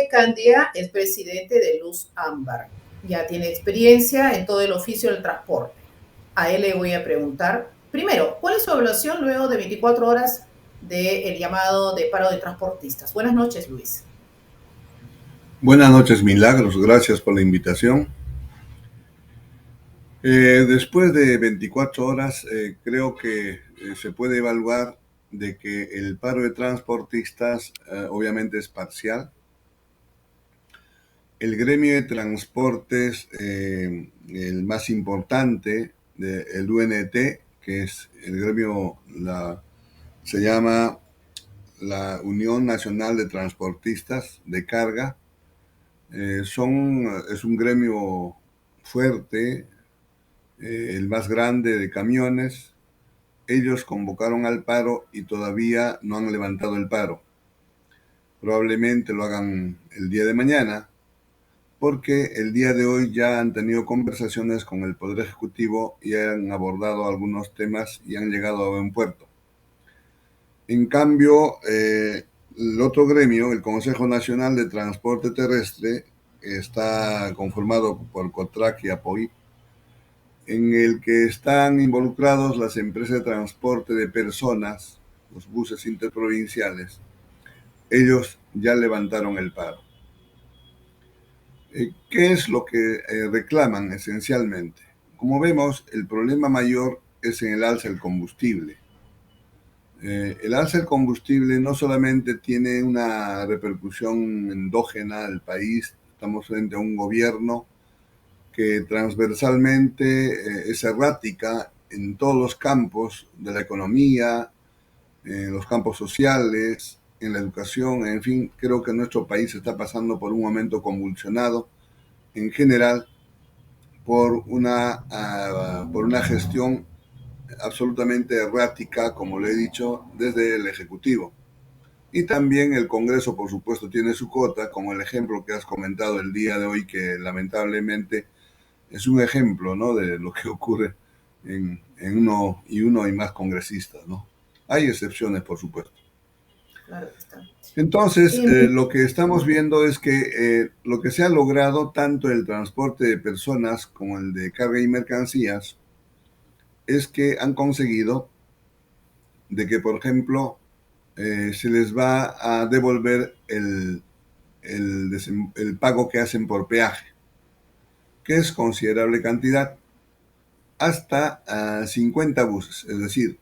Candia es presidente de Luz Ámbar. Ya tiene experiencia en todo el oficio del transporte. A él le voy a preguntar, primero, ¿cuál es su evaluación luego de 24 horas del llamado de paro de transportistas? Buenas noches, Luis. Buenas noches, Milagros. Gracias por la invitación. Después de 24 horas, creo que se puede evaluar de que el paro de transportistas obviamente es parcial. El gremio de transportes, el más importante, el UNT, que es el gremio, se llama la Unión Nacional de Transportistas de Carga, es un gremio fuerte, el más grande de camiones. Ellos convocaron al paro y todavía no han levantado el paro. Probablemente lo hagan el día de mañana, porque el día de hoy ya han tenido conversaciones con el Poder Ejecutivo y han abordado algunos temas y han llegado a buen puerto. En cambio, el otro gremio, el Consejo Nacional de Transporte Terrestre, está conformado por COTRAC y APOI, en el que están involucrados las empresas de transporte de personas, los buses interprovinciales. Ellos ya levantaron el paro. ¿Qué es lo que reclaman esencialmente? Como vemos, el problema mayor es en el alza del combustible. El alza del combustible no solamente tiene una repercusión endógena al país, estamos frente a un gobierno que transversalmente es errática en todos los campos de la economía, en los campos sociales, en la educación, en fin, creo que nuestro país está pasando por un momento convulsionado en general por una gestión absolutamente errática, como le he dicho, desde el Ejecutivo. Y también el Congreso, por supuesto, tiene su cuota, como el ejemplo que has comentado el día de hoy, que lamentablemente es un ejemplo, ¿no?, de lo que ocurre en uno y más congresistas, ¿no? Hay excepciones, por supuesto. Claro que está. Entonces, lo que estamos viendo es que lo que se ha logrado, tanto el transporte de personas como el de carga y mercancías, es que han conseguido de que, por ejemplo, se les va a devolver el pago que hacen por peaje, que es considerable cantidad, hasta 50 buses. Es decir,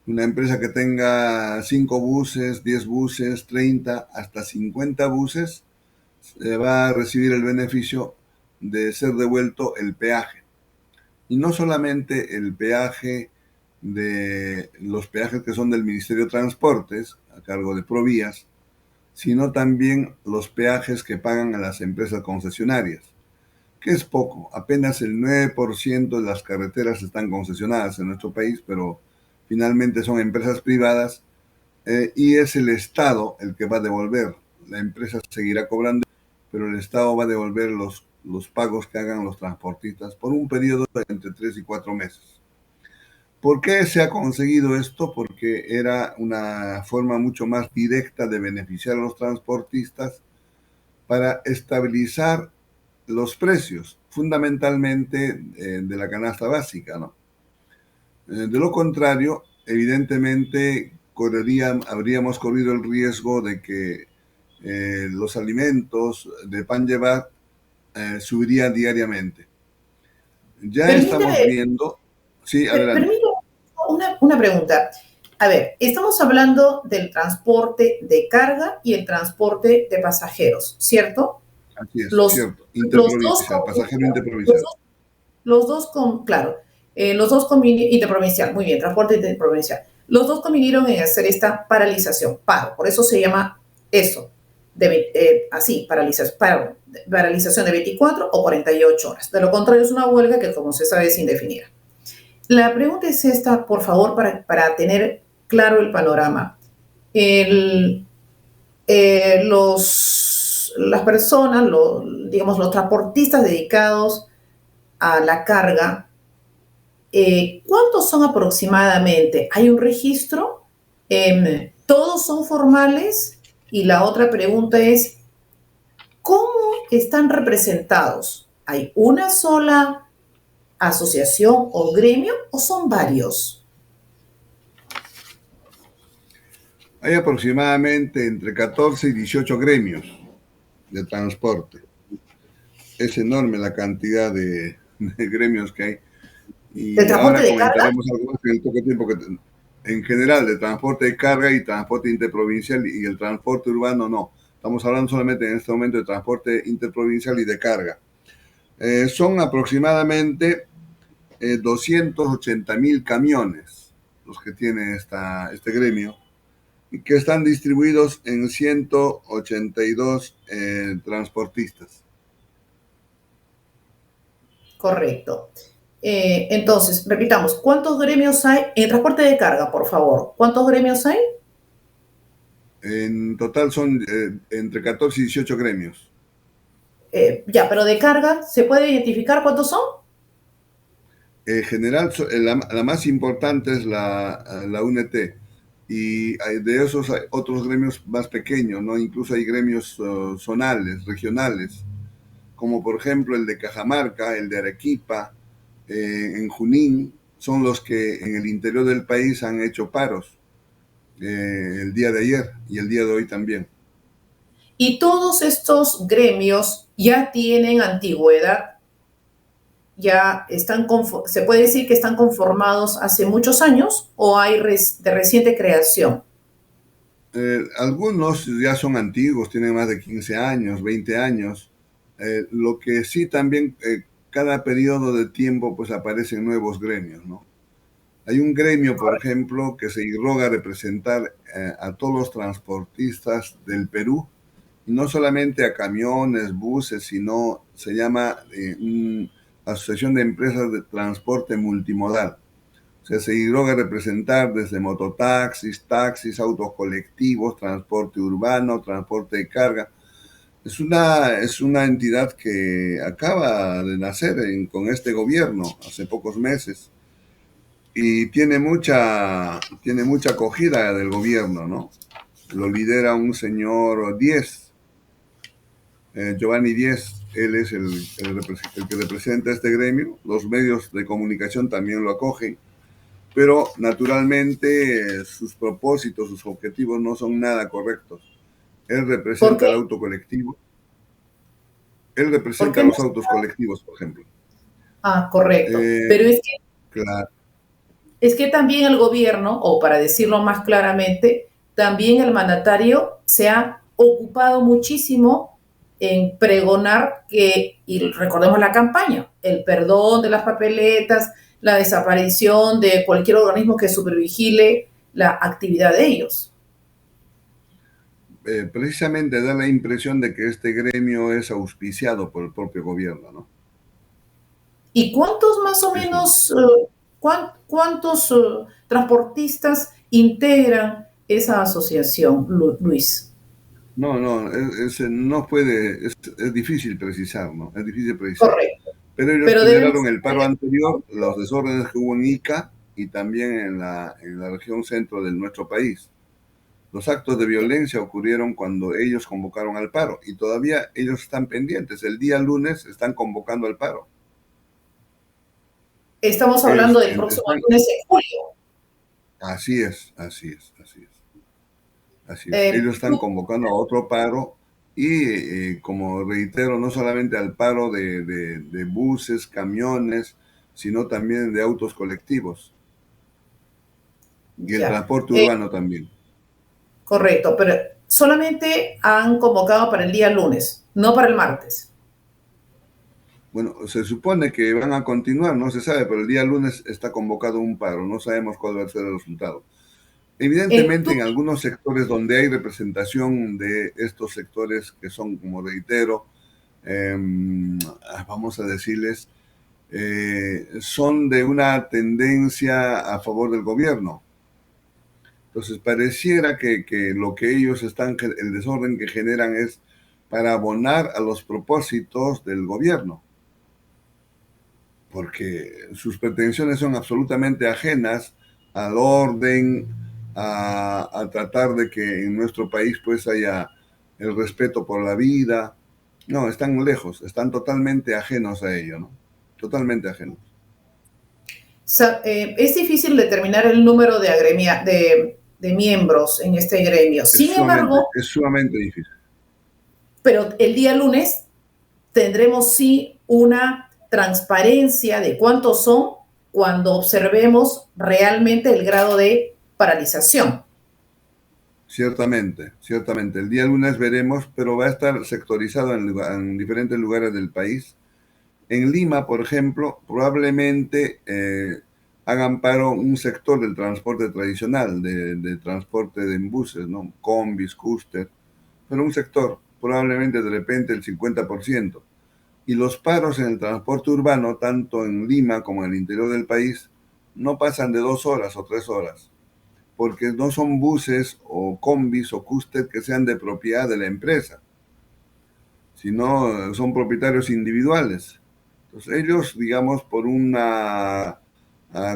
una empresa que tenga 5 buses, 10 buses, 30, hasta 50 buses, va a recibir el beneficio de ser devuelto el peaje. Y no solamente el peaje de los peajes que son del Ministerio de Transportes, a cargo de Provías, sino también los peajes que pagan a las empresas concesionarias, que es poco. Apenas el 9% de las carreteras están concesionadas en nuestro país, pero finalmente son empresas privadas, y es el Estado el que va a devolver. La empresa seguirá cobrando, pero el Estado va a devolver los pagos que hagan los transportistas por un periodo de entre 3 y 4 meses. ¿Por qué se ha conseguido esto? Porque era una forma mucho más directa de beneficiar a los transportistas para estabilizar los precios, fundamentalmente de la canasta básica, ¿no? De lo contrario, evidentemente habríamos corrido el riesgo de que los alimentos de pan llevar subirían diariamente. Ya estamos viendo... Sí, adelante. Permítame una pregunta. A ver, estamos hablando del transporte de carga y el transporte de pasajeros, ¿cierto? Así es, cierto. Interprovincial, pasajero interprovincial. Claro, interprovincial, muy bien, transporte interprovincial. Los dos convinieron en hacer esta paralización, paro, por eso se llama eso, así, paralización de 24 o 48 horas. De lo contrario, es una huelga que, como se sabe, es indefinida. La pregunta es esta, por favor, para tener claro el panorama. Las personas, digamos, los transportistas dedicados a la carga, ¿cuántos son aproximadamente? ¿Hay un registro? ¿Todos son formales? Y la otra pregunta es, están representados? ¿Hay una sola asociación o gremio o son varios? Hay aproximadamente entre 14 y 18 gremios de transporte. Es enorme la cantidad de gremios que hay. ¿De Y transporte ahora de carga? comentaremos algo más en el poco tiempo que en general de transporte de carga y transporte interprovincial y el transporte urbano no. Estamos hablando solamente en este momento de transporte interprovincial y de carga. Son aproximadamente 280.000 camiones los que tiene este gremio y que están distribuidos en 182 transportistas. Correcto. Entonces, repitamos, ¿cuántos gremios hay en transporte de carga, por favor? ¿Cuántos gremios hay? En total son entre 14 y 18 gremios. Ya, pero de carga, ¿se puede identificar cuántos son? En general, la más importante es la UNT. Y de esos hay otros gremios más pequeños, ¿no? Incluso hay gremios zonales, regionales, como por ejemplo el de Cajamarca, el de Arequipa, en Junín, son los que en el interior del país han hecho paros el día de ayer y el día de hoy también. Y todos estos gremios ya tienen antigüedad, ya están, se puede decir que están conformados hace muchos años o hay de reciente creación. Algunos ya son antiguos, tienen más de 15 años, 20 años. Lo que sí también, cada periodo de tiempo, pues aparecen nuevos gremios, ¿no? Hay un gremio, por ejemplo, que se irroga a representar a todos los transportistas del Perú, y no solamente a camiones, buses, sino se llama Asociación de Empresas de Transporte Multimodal. O sea, se logra representar desde mototaxis, taxis, autos colectivos, transporte urbano, transporte de carga. Es una entidad que acaba de nacer con este gobierno hace pocos meses y tiene mucha acogida del gobierno, ¿no? Lo lidera un señor Díez, Giovanni Díez. Él es el que representa este gremio. Los medios de comunicación también lo acogen, pero naturalmente sus propósitos, sus objetivos no son nada correctos. Él ¿Por representa qué? el auto colectivo, él ¿Por representa qué no? los autos colectivos, por ejemplo. Ah, correcto. Eh, Pero claro, es que también el gobierno, o para decirlo más claramente, también el mandatario se ha ocupado muchísimo en pregonar que, y recordemos la campaña, el perdón de las papeletas, la desaparición de cualquier organismo que supervigile la actividad de ellos. precisamente da la impresión de que este gremio es auspiciado por el propio gobierno, ¿no? ¿Y cuántos más o Eso. menos, cuántos transportistas integran esa asociación, Luis? No, no, no puede, es difícil precisar, ¿no? Es difícil precisar. Correcto. Pero ellos Pero deben generaron ser el paro anterior, los desórdenes que hubo en Ica y también en la región centro de nuestro país. Los actos de violencia ocurrieron cuando ellos convocaron al paro y todavía ellos están pendientes. El día lunes están convocando al paro. estamos hablando Ellos del próximo lunes en julio. así es, así es, así es, así es. Ellos están Tú, convocando a otro paro y, como reitero, no solamente al paro de buses, camiones, sino también de autos colectivos y el ya, transporte urbano también. correcto, pero solamente han convocado para el día lunes, no para el martes. Bueno, se supone que van a continuar, no se sabe, pero el día lunes está convocado un paro, no sabemos cuál va a ser el resultado. Evidentemente, Tú, en algunos sectores donde hay representación de estos sectores que son, como reitero, eh, vamos a decirles, son de una tendencia a favor del gobierno. Entonces, pareciera que lo que ellos el desorden que generan es para abonar a los propósitos del gobierno, porque sus pretensiones son absolutamente ajenas al orden, a tratar de que en nuestro país pues haya el respeto por la vida, No, están lejos, están totalmente ajenos a ello, ¿no? Totalmente ajenos. Es difícil determinar el número de miembros en este gremio. Sin embargo, Es sumamente difícil. pero el día lunes tendremos sí una transparencia de cuántos son cuando observemos realmente el grado de paralización. Ciertamente, ciertamente. El día lunes veremos, pero va a estar sectorizado en diferentes lugares del país. En Lima, por ejemplo, probablemente hagan paro un sector del transporte tradicional, de transporte de buses, ¿no? Combis, cúster, pero un sector, probablemente de repente el 50%. Y los paros en el transporte urbano, tanto en Lima como en el interior del país, no pasan de 2 horas o 3 horas, porque no son buses o combis o cúster que sean de propiedad de la empresa, sino son propietarios individuales. Entonces ellos, digamos, por una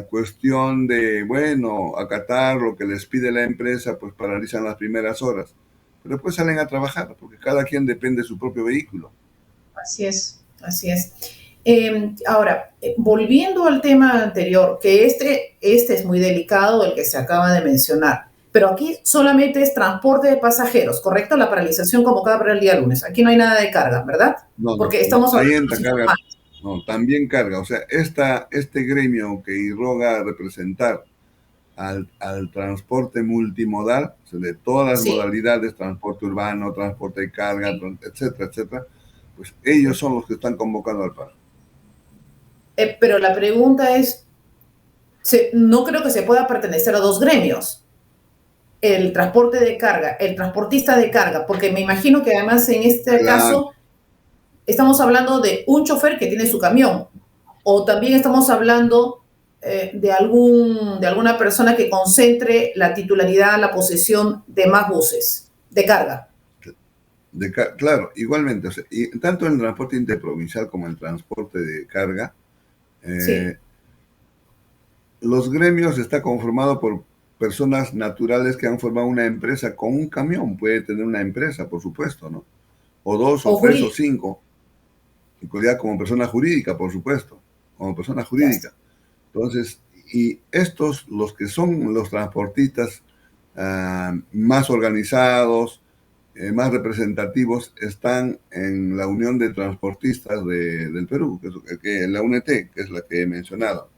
cuestión de, bueno, acatar lo que les pide la empresa, pues paralizan las primeras horas. Pero después salen a trabajar, porque cada quien depende de su propio vehículo. Así es, así es. Ahora, volviendo al tema anterior, que este es muy delicado, el que se acaba de mencionar, pero aquí solamente es transporte de pasajeros, ¿correcto? La paralización convocada para el día lunes. Aquí no hay nada de carga, ¿verdad? No, no, Porque no, estamos ahí hablando de entra los carga, informales. no, también carga. O sea, este gremio que irroga representar al transporte multimodal, o sea, de todas las Sí, modalidades, transporte urbano, transporte de carga, sí, etcétera, etcétera, pues ellos sí. son los que están convocando al paro. Pero la pregunta es, no creo que se pueda pertenecer a dos gremios. El transporte de carga, el transportista de carga, porque me imagino que además en este Claro, caso estamos hablando de un chofer que tiene su camión, o también estamos hablando de alguna persona que concentre la titularidad, la posesión de más buses de carga. claro, igualmente, o sea, y tanto en el transporte interprovincial como en el transporte de carga, Sí, eh, los gremios está conformado por personas naturales que han formado una empresa con un camión, puede tener una empresa, por supuesto, ¿no? O dos, o o tres, o jurídico, cinco, en calidad como persona jurídica, por supuesto, como persona ya está. jurídica. Entonces, y estos, los que son los transportistas más organizados, más representativos, están en la Unión de Transportistas del Perú, que la UNT, que es la que he mencionado.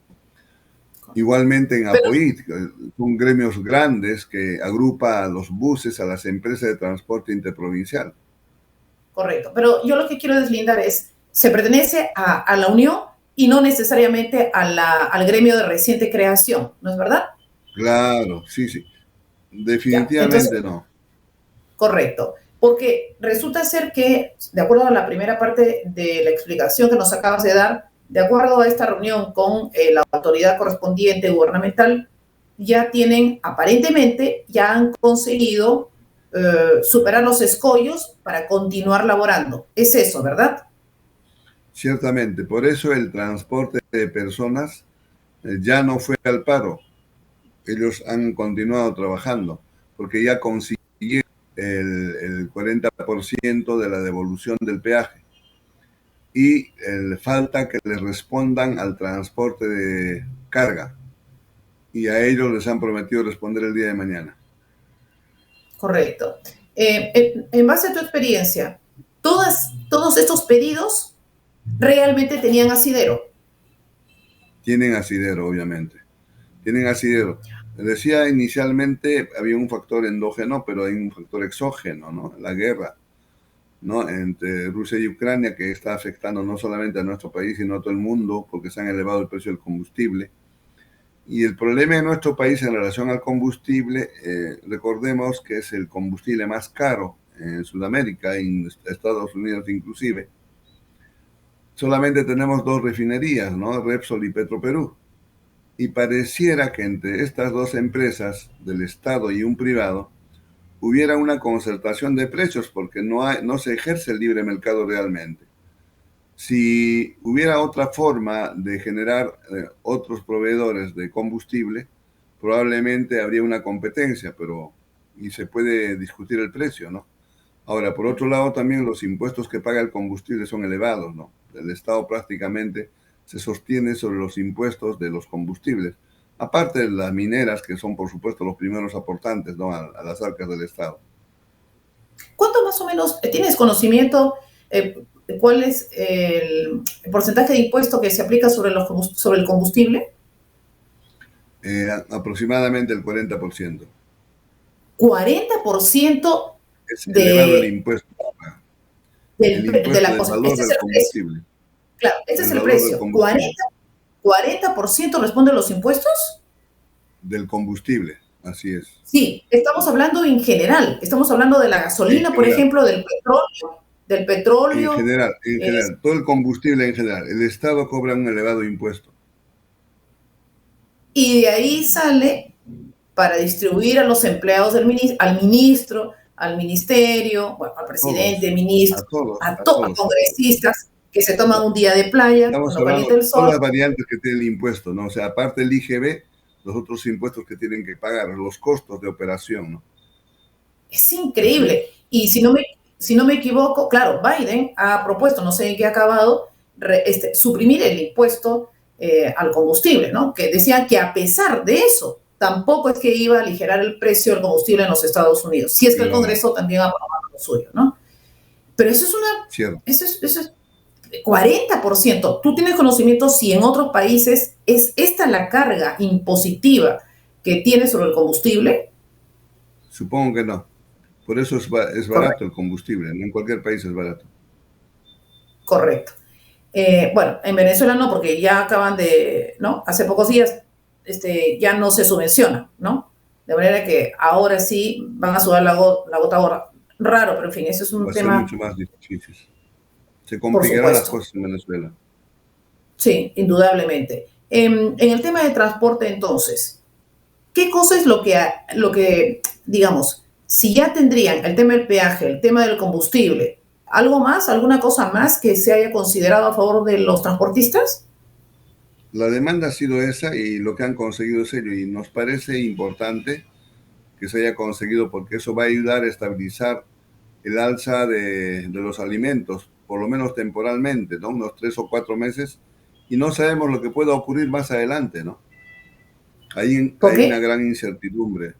Igualmente en Pero, Apoyit, son gremios grandes que agrupa a los buses, a las empresas de transporte interprovincial. correcto, pero yo lo que quiero deslindar es, se pertenece a la unión y no necesariamente al gremio de reciente creación, ¿no es verdad? Claro, sí, sí. Ya, entonces Definitivamente no. correcto, porque resulta ser que, de acuerdo a la primera parte de la explicación que nos acabas de dar, de acuerdo a esta reunión con la autoridad correspondiente gubernamental, ya tienen, aparentemente, ya han conseguido superar los escollos para continuar laborando. Es eso, ¿verdad? Ciertamente. Por eso el transporte de personas ya no fue al paro. Ellos han continuado trabajando porque ya consiguieron el 40% de la devolución del peaje y falta que les respondan al transporte de carga y a ellos les han prometido responder el día de mañana. Correcto. En base a tu experiencia, todos estos pedidos realmente tenían asidero. Tienen asidero, obviamente. Tienen asidero. Decía inicialmente había un factor endógeno, pero hay un factor exógeno, ¿no? La guerra, ¿no? Entre Rusia y Ucrania, que está afectando no solamente a nuestro país, sino a todo el mundo, porque se han elevado el precio del combustible. Y el problema de nuestro país en relación al combustible, recordemos que es el combustible más caro en Sudamérica, en Estados Unidos inclusive. Solamente tenemos dos refinerías, ¿no? Repsol y Petroperú. Y pareciera que entre estas dos empresas, del Estado y un privado, hubiera una concertación de precios porque no se ejerce el libre mercado realmente. Si hubiera otra forma de generar otros proveedores de combustible, probablemente habría una competencia, pero y se puede discutir el precio, ¿no? Ahora, por otro lado, también los impuestos que paga el combustible son elevados, ¿no? El Estado prácticamente se sostiene sobre los impuestos de los combustibles, aparte de las mineras, que son, por supuesto, los primeros aportantes, ¿no? A las arcas del Estado. ¿Cuánto más o menos tienes conocimiento? ¿Cuál es el porcentaje de impuesto que se aplica sobre el combustible? Aproximadamente el 40%. 40% Es elevado el de, impuesto, el de impuesto la del cosa. valor Este es del el precio. combustible, Claro, este es del el valor del precio. combustible, 40% responde a los impuestos. del combustible, así es. Sí, estamos hablando en general. Estamos hablando de la En gasolina, por general, ejemplo, del petróleo. Del petróleo. en eh, general, todo el combustible en general, el Estado cobra un elevado impuesto. y de ahí sale para distribuir a los empleados al ministro, al ministerio, bueno, al presidente, ministro, a A todos los todos. congresistas que se toman un día de playa Estamos cuando hablando calienta de el todas sol. las variantes que tiene el impuesto, ¿no? O sea, aparte del IGB, los otros impuestos que tienen que pagar, los costos de operación, ¿no? Es Así increíble. es. Y si no me equivoco, claro, Biden ha propuesto, no sé en qué ha acabado, suprimir el impuesto al combustible, ¿no? Que decían que a pesar de eso, tampoco es que iba a aligerar el precio del combustible en los Estados Unidos, si es que el Claro, Congreso también ha aprobado lo suyo, ¿no? Pero cierto. eso es 40%. ¿Tú tienes conocimiento si en otros países es esta la carga impositiva que tiene sobre el combustible? Supongo que no. Por eso es barato Correcto, el combustible, no en cualquier país es barato. correcto. Bueno, en Venezuela no, porque ya acaban de, ¿no? Hace pocos días ya no se subvenciona, ¿no? De manera que ahora sí van a sudar la gota gorda. Raro, pero en fin, eso es Va un a ser tema, mucho más difícil. Se por complicarán las supuesto. cosas en Venezuela. Sí, indudablemente. En el tema de transporte, entonces, ¿qué cosa es lo que, digamos, si ya tendrían el tema del peaje, el tema del combustible, algo más, alguna cosa más que se haya considerado a favor de los transportistas? La demanda ha sido esa y lo que han conseguido es ello. Y nos parece importante que se haya conseguido porque eso va a ayudar a estabilizar el alza de los alimentos, por lo menos temporalmente, ¿no? Unos 3 o 4 meses. Y no sabemos lo que pueda ocurrir más adelante, ¿no? Hay una Porque, gran incertidumbre.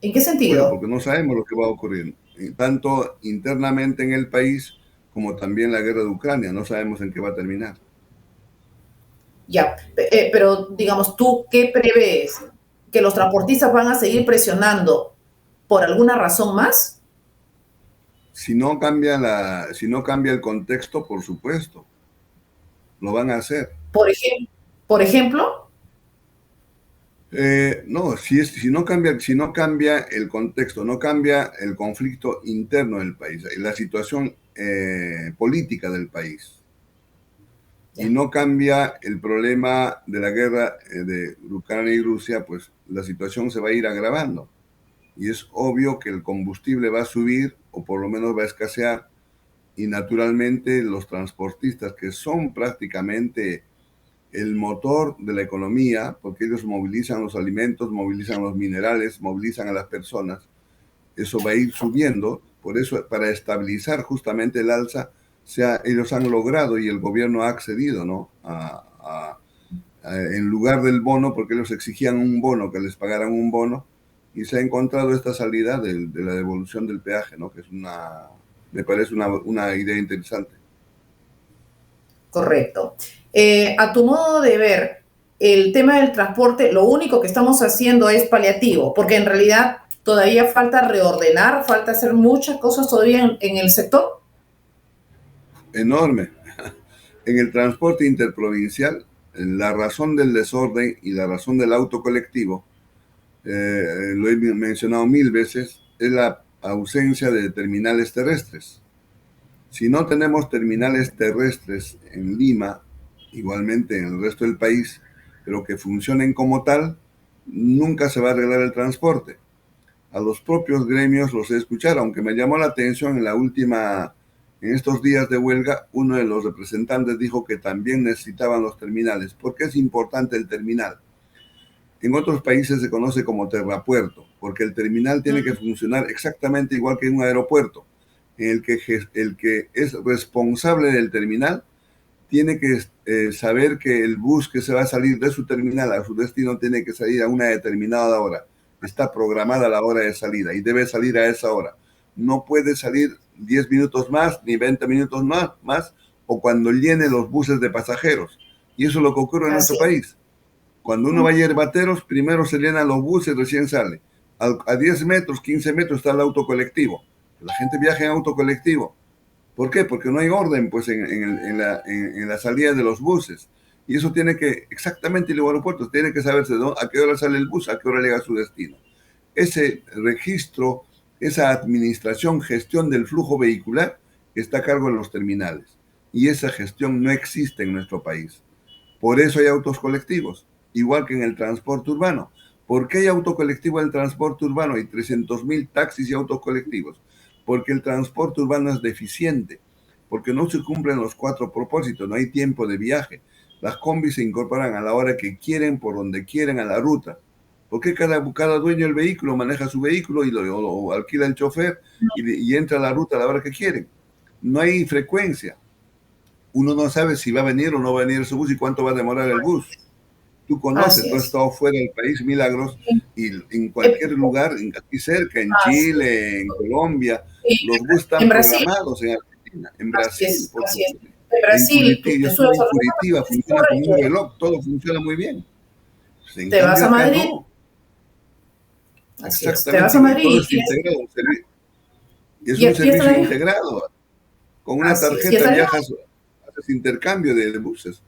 ¿en qué Bueno, sentido? porque no sabemos lo que va a ocurrir, tanto internamente en el país como también la guerra de Ucrania. No sabemos en qué va a terminar. Ya, pero digamos, ¿tú qué prevés? ¿Que los transportistas van a seguir presionando por alguna razón más? Si no cambia el contexto, por supuesto, lo van a hacer. Por ejemplo, No, si no cambia el contexto, no cambia el conflicto interno del país, la situación política del país, y ya, no cambia el problema de la guerra de Ucrania y Rusia, pues la situación se va a ir agravando. Y es obvio que el combustible va a subir o por lo menos va a escasear y naturalmente los transportistas que son prácticamente el motor de la economía, porque ellos movilizan los alimentos, movilizan los minerales, movilizan a las personas, eso va a ir subiendo, por eso para estabilizar justamente el alza, ellos han logrado y el gobierno ha accedido, ¿no? En lugar del bono, porque ellos exigían un bono, que les pagaran un bono, y se ha encontrado esta salida de la devolución del peaje, ¿no? Que me parece una idea interesante. correcto. A tu modo de ver, el tema del transporte, lo único que estamos haciendo es paliativo, porque en realidad todavía falta reordenar, falta hacer muchas cosas todavía en el sector. Enorme. En el transporte interprovincial, la razón del desorden y la razón del auto colectivo, lo he mencionado 1000 veces, es la ausencia de terminales terrestres. Si no tenemos terminales terrestres en Lima, igualmente en el resto del país, pero que funcionen como tal, nunca se va a arreglar el transporte. A los propios gremios los he escuchado, aunque me llamó la atención en estos días de huelga, uno de los representantes dijo que también necesitaban los terminales. ¿Por qué es importante el terminal? En otros países se conoce como terrapuerto, porque el terminal tiene que funcionar exactamente igual que un aeropuerto, en el que es responsable del terminal tiene que saber que el bus que se va a salir de su terminal a su destino tiene que salir a una determinada hora. Está programada la hora de salida y debe salir a esa hora. No puede salir 10 minutos más ni 20 minutos más o cuando llene los buses de pasajeros. Y eso es lo que ocurre en nuestro Así país. Cuando uno va a Yerbateros, primero se llenan los buses, recién sale. A 10 metros, 15 metros está el auto colectivo. La gente viaja en auto colectivo. ¿Por qué? Porque no hay orden pues, en la salida de los buses. Y eso tiene que, exactamente el aeropuerto, tiene que saberse, ¿no?, a qué hora sale el bus, a qué hora llega a su destino. Ese registro, esa administración, gestión del flujo vehicular está a cargo de los terminales. Y esa gestión no existe en nuestro país. Por eso hay autos colectivos, igual que en el transporte urbano. ¿Por qué hay auto colectivo en el transporte urbano? Hay 300.000 taxis y autos colectivos. Porque el transporte urbano es deficiente, porque no se cumplen los 4 propósitos, no hay tiempo de viaje. Las combis se incorporan a la hora que quieren, por donde quieren, a la ruta. ¿Por qué cada dueño del vehículo maneja su vehículo y lo alquila el chofer y entra a la ruta a la hora que quieren? No hay frecuencia. Uno no sabe si va a venir o no va a venir su bus y cuánto va a demorar el bus. Tú conoces, así tú has es. estado fuera del país, Milagros, Sí. y en Eh, cualquier lugar, aquí cerca, en Así es. Chile, en Colombia, Sí, los buses están en Brasil, programados, en Argentina, en así Brasil, es, por así es. supuesto. En En Brasil, tú Curitiba, yo te estuve subes en a la Curitiba, funciona como un y reloj, todo funciona muy bien. Pues, en te vas cambio a acá Madrid, no, así es, te vas exactamente a igual, y Madrid todo y es tienes, integrado, y es un y está servicio bien, integrado. Con una así es, y tarjeta está bien, viajas, haces intercambio de buses.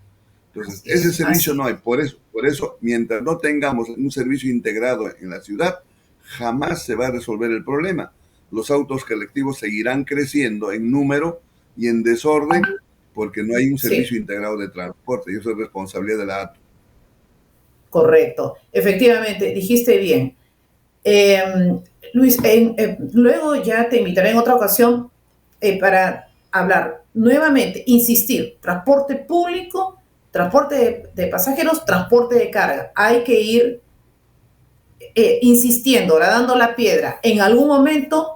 Entonces, así ese es, servicio así no hay. Por eso, mientras no tengamos un servicio integrado en la ciudad, jamás se va a resolver el problema. Los autos colectivos seguirán creciendo en número y en desorden porque no hay un sí, servicio integrado de transporte y eso es responsabilidad de la ATU. correcto. Efectivamente, dijiste bien. Eh, Luis, luego ya te invitaré en otra ocasión para hablar nuevamente, insistir, transporte público, transporte de pasajeros, transporte de carga. Hay que ir insistiendo, ahora dando la piedra. En algún momento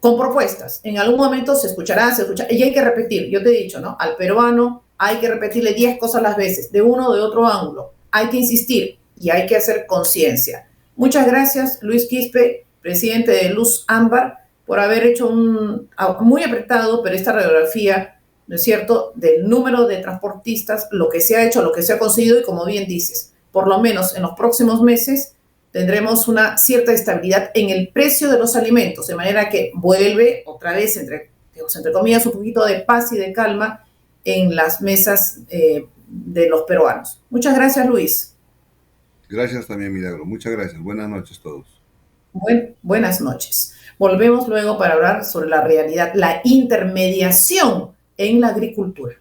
con propuestas. En algún momento se escuchará, y hay que repetir. Yo te he dicho, ¿no? Al peruano hay que repetirle 10 cosas las veces, de uno o de otro ángulo. Hay que insistir y hay que hacer conciencia. Muchas gracias, Luis Quispe, presidente de Luz Ámbar, por haber hecho un muy apretado, pero esta radiografía, ¿no es cierto?, del número de transportistas, lo que se ha hecho, lo que se ha conseguido y como bien dices, por lo menos en los próximos meses tendremos una cierta estabilidad en el precio de los alimentos, de manera que vuelve otra vez, entre comillas, un poquito de paz y de calma en las mesas de los peruanos. Muchas gracias, Luis. Gracias también, Milagro. Muchas gracias. Buenas noches a todos. Buenas noches. Volvemos luego para hablar sobre la realidad, la intermediación en la agricultura.